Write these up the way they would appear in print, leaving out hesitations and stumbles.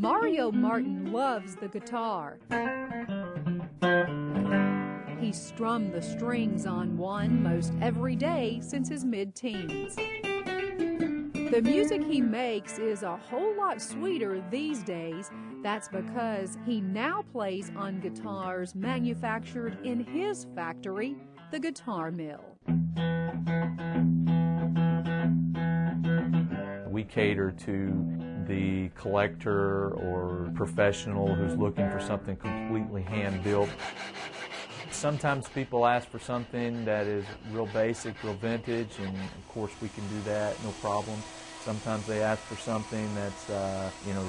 Mario Martin loves the guitar. He's strummed the strings on one most every day since his mid-teens. The music he makes is a whole lot sweeter these days. That's because he now plays on guitars manufactured in his factory, the Guitar Mill. We cater to the collector or professional who's looking for something completely hand-built. Sometimes people ask for something that is real basic, real vintage, and of course we can do that, no problem. Sometimes they ask for something that's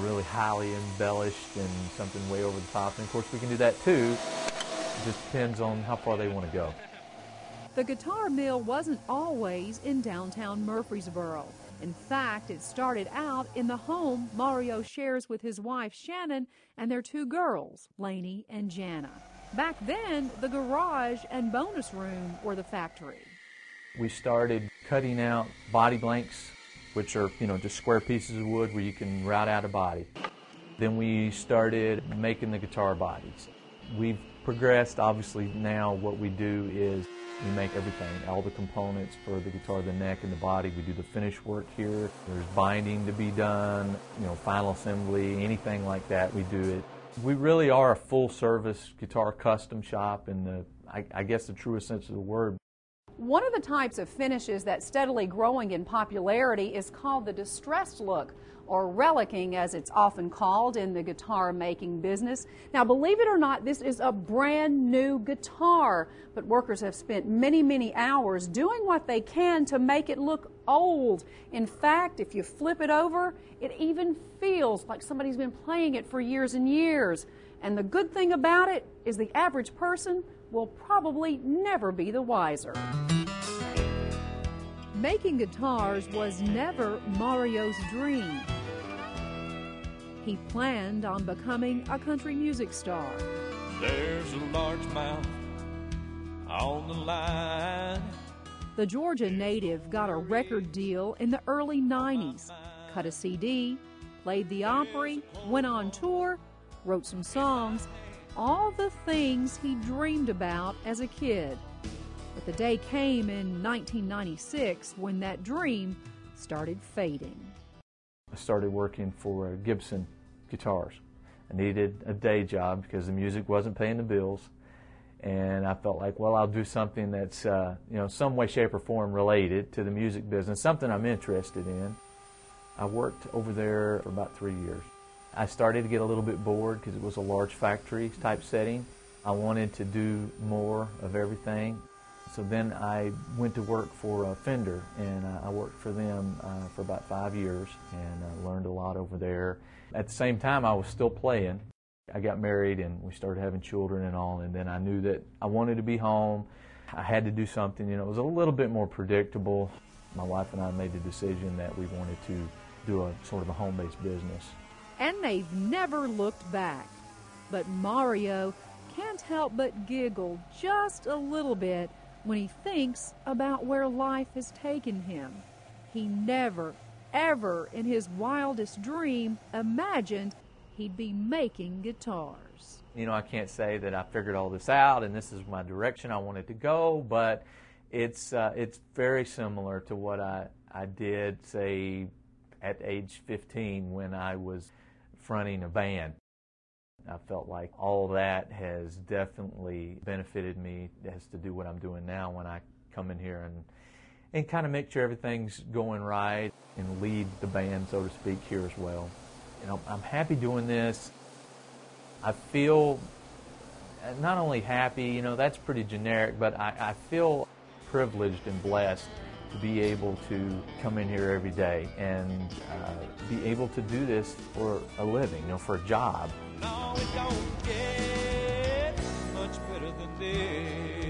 really highly embellished and something way over the top, and of course we can do that too. It just depends on how far they want to go. The Guitar Mill wasn't always in downtown Murfreesboro. In fact, it started out in the home Mario shares with his wife Shannon and their two girls, Lainey and Jana. Back then, the garage and bonus room were the factory. We started cutting out body blanks, which are, just square pieces of wood where you can route out a body. Then we started making the guitar bodies. We've progressed. Obviously now what we do is we make everything, all the components for the guitar, the neck and the body. We do the finish work here. There's binding to be done, final assembly, anything like that, we do it. We really are a full-service guitar custom shop in I guess the truest sense of the word. One of the types of finishes that's steadily growing in popularity is called the distressed look, or relicking as it's often called in the guitar making business. Now, believe it or not, this is a brand new guitar, but workers have spent many, many hours doing what they can to make it look old. In fact, if you flip it over, it even feels like somebody's been playing it for years and years. And the good thing about it is the average person will probably never be the wiser. Making guitars was never Mario's dream. He planned on becoming a country music star. There's a large mouth on the line. The Georgia native got a record deal in the early 90s, cut a CD, played the Opry, went on tour, wrote some songs, all the things he dreamed about as a kid. But the day came in 1996 when that dream started fading. I started working for Gibson Guitars. I needed a day job because the music wasn't paying the bills, and I felt like, well, I'll do something that's some way, shape, or form related to the music business, something I'm interested in. I worked over there for about 3 years. I started to get a little bit bored because it was a large factory type setting. I wanted to do more of everything. So then I went to work for Fender, and I worked for them for about 5 years and learned a lot over there. At the same time, I was still playing. I got married and we started having children and all, and then I knew that I wanted to be home. I had to do something, it was a little bit more predictable. My wife and I made the decision that we wanted to do a sort of a home-based business. And they've never looked back. But Mario can't help but giggle just a little bit when he thinks about where life has taken him. He never, ever in his wildest dream imagined he'd be making guitars. I can't say that I figured all this out and this is my direction I wanted to go, but it's very similar to what I did, say, at age 15 when I was fronting a band. I felt like all that has definitely benefited me as to do what I'm doing now when I come in here and kind of make sure everything's going right and lead the band, so to speak, here as well. I'm happy doing this. I feel not only happy, that's pretty generic, but I feel privileged and blessed to be able to come in here every day and be able to do this for a living, for a job. No, it don't get much better than this.